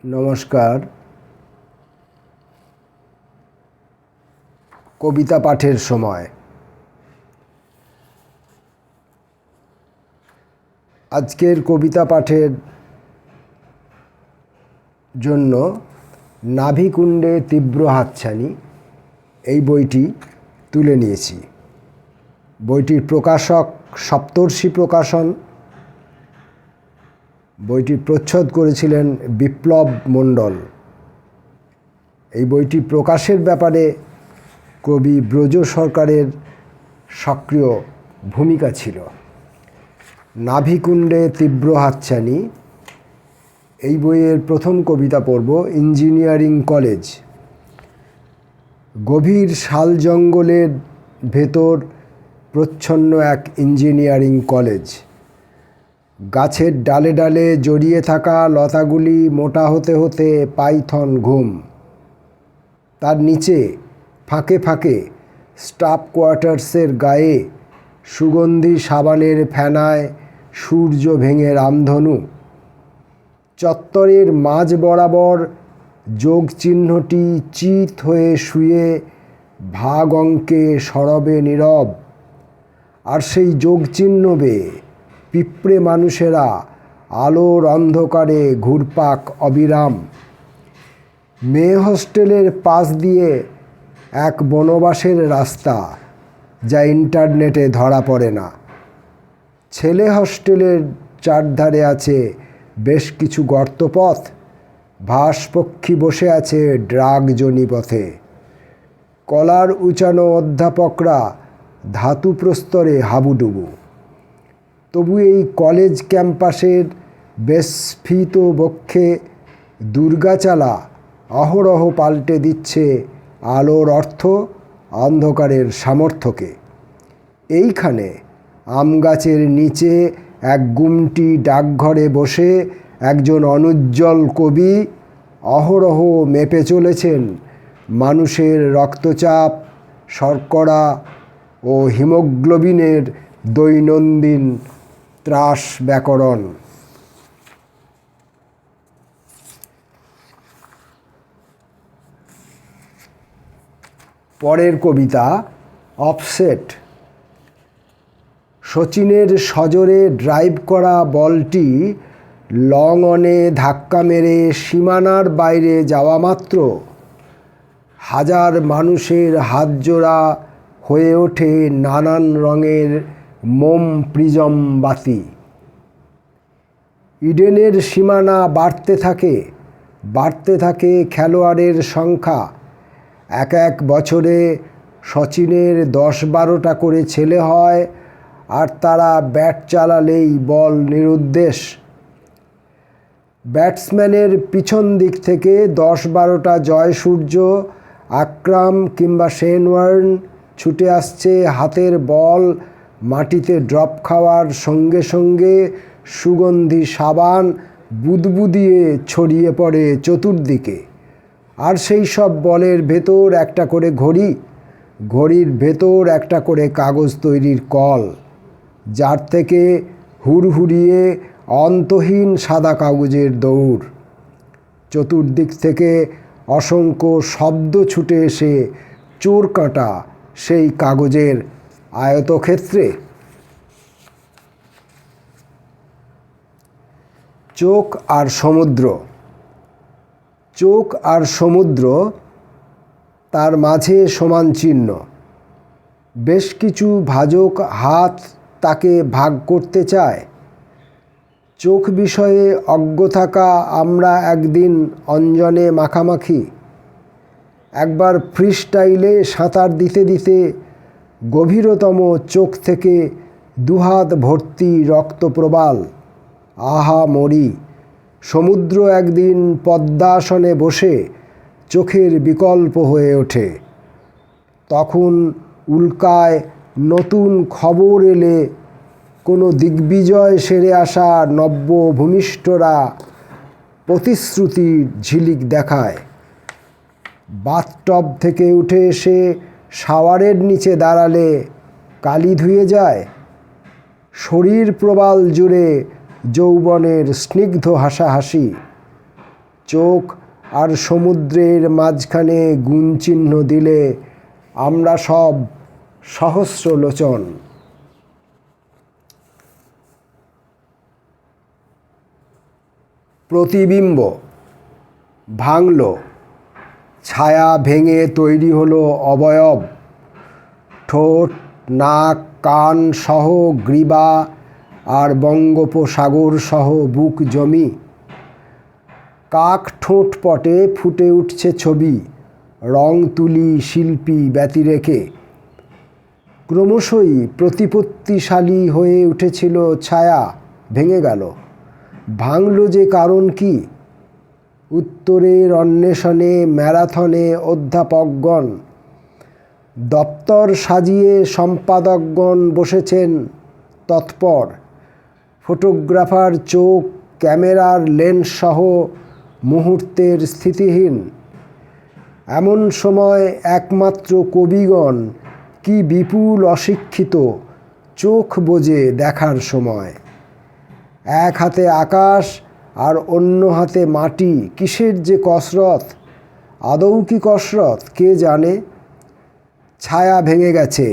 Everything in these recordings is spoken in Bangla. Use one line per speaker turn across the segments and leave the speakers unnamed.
নমস্কার। কবিতা পাঠের সময়। আজকের কবিতা পাঠের জন্য নাভিকুণ্ডে তীব্র হাতছানি এই বইটি তুলে নিয়েছি। বইটির প্রকাশক সপ্তর্ষি প্রকাশন। বইটি প্রচ্ছদ করেছিলেন বিপ্লব মণ্ডল। এই বইটি প্রকাশের ব্যাপারে কবি ব্রজ সরকারের সক্রিয় ভূমিকা ছিল। নাভিকুণ্ডে তীব্র হাতছানি এই বইয়ের প্রথম কবিতা পড়ব। Engineering college. গভীর শাল জঙ্গলের ভেতর প্রচ্ছন্ন এক ইঞ্জিনিয়ারিং কলেজ। গাছের ডালে ডালে জড়িয়ে থাকা লতাগুলি মোটা হতে হতে পাইথন ঘুম। তার নিচে ফাঁকে ফাঁকে স্টাফ কোয়ার্টার্সের গায়ে সুগন্ধি সাবানের ফেনায় সূর্য ভেঙে রামধনু। চত্বরের মাঝ বরাবর যোগ চিহ্নটি চিত হয়ে শুয়ে ভাগ অঙ্কে সরবে নীরব। আর সেই যোগ চিহ্ন বেয়ে পিঁপড়ে মানুষেরা আলোর অন্ধকারে ঘুরপাক অবিরাম। মেয়ে হোস্টেলের পাশ দিয়ে এক বনবাসের রাস্তা, যা ইন্টারনেটে ধরা পড়ে না। ছেলে হোস্টেলের চারধারে আছে বেশ কিছু গর্তপথ। ভাসপক্ষী বসে আছে ড্রাগজনি পথে। কলার উচানো অধ্যাপকরা ধাতু প্রস্তরে হাবুডুবু। তবু এই কলেজ ক্যাম্পাসের বেশ স্ফীত বক্ষে দুর্গাচালা অহরহ পাল্টে দিচ্ছে আলোর অর্থ অন্ধকারের সামর্থ্যকে। এইখানে আমগাছের নিচে এক গুমটি ডাকঘরে বসে একজন অনুজ্জ্বল কবি অহরহ মেপে চলেছেন মানুষের রক্তচাপ, শর্করা ও হিমোগ্লোবিনের দৈনন্দিন ত্রাস ব্যাকরণ। পরের কবিতা অফসেট। সচিনের সজোরে ড্রাইভ করা বলটি লং অনে ধাক্কা মেরে সীমানার বাইরে যাওয়া মাত্র হাজার মানুষের হাতজোড়া হয়ে ওঠে নানান রঙের মোম প্রিজম বাতি। ইডেনের সীমানা বাড়তে থাকে খেলোয়াড়ের সংখ্যা। এক এক বছরে সচিনের 10-12টা করে ছেলে হয়, আর তারা ব্যাট চালালেই বল নিরুদ্দেশ। ব্যাটসম্যানের পিছন দিক থেকে 10-12টা জয়সূর্য, আকরাম কিংবা শেন ওয়ার্ন ছুটে আসছে হাতের বল মাটিতে ড্রপ খাওয়ার সঙ্গে সঙ্গে সুগন্ধি সাবান বুদবুদিয়ে ছড়িয়ে পড়ে চতুর্দিকে। আর সেই সব বলের ভেতর একটা করে ঘড়ির ভেতর একটা করে কাগজ তৈরির কল, যার থেকে হুড়হুড়িয়ে অন্তহীন সাদা কাগজের দৌড়। চতুর্দিক থেকে অসংখ্য শব্দ ছুটে এসে চোর কাঁটা সেই কাগজের আয়তক্ষেত্রে। চোখ আর সমুদ্র তার মাঝে সমান চিহ্ন। বেশ কিছু ভাজক হাত তাকে ভাগ করতে চায়। চোখ বিষয়ে অজ্ঞ থাকা আমরা একদিন অঞ্জনে মাখামাখি। একবার ফ্রি স্টাইলে সাঁতার দিতে দিতে গভীরতম চোখ থেকে দুহাত ভর্তি রক্তপ্রবাল। আহা মরি! সমুদ্র একদিন পদ্মাসনে বসে চোখের বিকল্প হয়ে ওঠে। তখন উল্কায় নতুন খবর এলে কোনো দিগ্বিজয় সেরে আসা নব্য ভূমিষ্ঠরা প্রতিশ্রুতির ঝিলিক দেখায়। বাথটব থেকে উঠে এসে শাওয়ারের নিচে দাঁড়ালে কালি ধুয়ে যায়। শরীর প্রবাল জুড়ে যৌবনের স্নিগ্ধ হাসাহাসি। চোখ আর সমুদ্রের মাঝখানে গুণচিহ্ন দিলে আমরা সব সহস্রলোচন। প্রতিবিম্ব ভাঙল, ছায়া ভেঙে তৈরি হলো অবয়ব। ঠোঁট, নাক, কান সহ গ্রীবা আর বঙ্গোপসাগর সহ বুক জমি। কাক ঠোঁট পটে ফুটে উঠছে ছবি, রং তুলি শিল্পী ব্যতি রেখে। ক্রমশই প্রতিপত্তিশালী হয়ে উঠেছিল ছায়া, ভেঙে গেল। ভাঙল যে কারণ কি? উত্তরের অন্বেষণে ম্যারাথনে অধ্যাপকগণ, দপ্তর সাজিয়ে সম্পাদকগণ বসেছেন তৎপর। ফটোগ্রাফার চোখ ক্যামেরার লেন্স সহ মুহূর্তের স্থিতিহীন। এমন সময় একমাত্র কবিগণ কি বিপুল অশিক্ষিত, চোখ বোঝে দেখার সময়। এক হাতে আকাশ আর অন্য হাতে মাটি, কিসের যে কসরত, আদৌ কি কসরত কে জানে। ছায়া ভেঙে গেছে,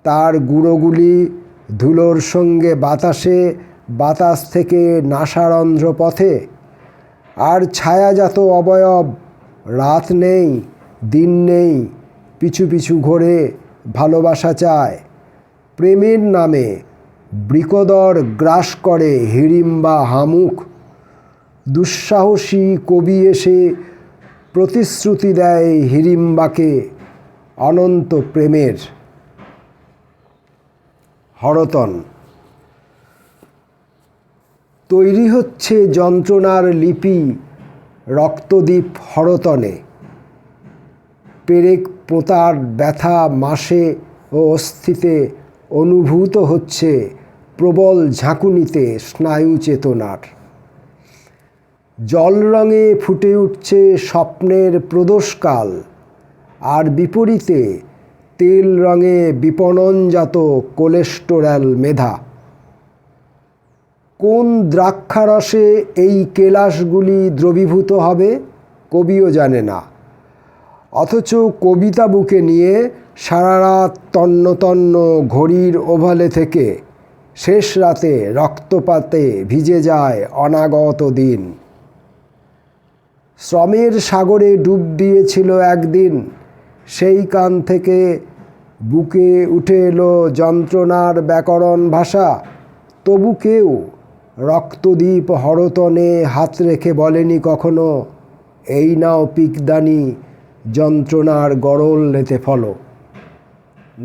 তার গুঁড়োগুলি ধুলোর সঙ্গে বাতাসে, বাতাস থেকে নাসারন্ধ্র পথে। আর ছায়াজাত অবয়ব, রাত নেই দিন নেই, পিছু পিছু ঘোরে ভালোবাসা চায়। প্রেমের নামে বৃকদর গ্রাস করে হিড়িম্বা হামুক। দুঃসাহসী কবি এসে প্রতিশ্রুতি দেয় হিড়িম্বাকে অনন্ত প্রেমের। হরতন তৈরি হচ্ছে যন্ত্রণার লিপি, রক্তদ্বীপ হরতনে। পেরেক পোঁতার ব্যথা মাসে ও অস্থিতে অনুভূত হচ্ছে প্রবল ঝাঁকুনিতে স্নায়ু চেতনার। জল রঙে ফুটে উঠছে স্বপ্নের প্রদোষকাল, আর বিপরীতে তেল রঙে বিপণনজাত কোলেস্টেরল মেধা। কোন দ্রাক্ষারসে এই কেলাসগুলি দ্রবীভূত হবে কবিও জানে না, অথচ কবিতা বুকে নিয়ে সারা রাত তন্ন তন্ন ঘড়ির ওভালে থেকে শেষ রাতে রক্তপাতে ভিজে যায় অনাগত দিন। শ্রমের সাগরে ডুব দিয়েছিল একদিন, সেই কান থেকে বুকে উঠে এলো যন্ত্রণার ব্যাকরণ ভাষা। তবু কেউ রক্তদ্বীপ হরতনে হাত রেখে বলেনি কখনো, এই নাও পিকদানি, যন্ত্রণার গরল লেতে ফলো।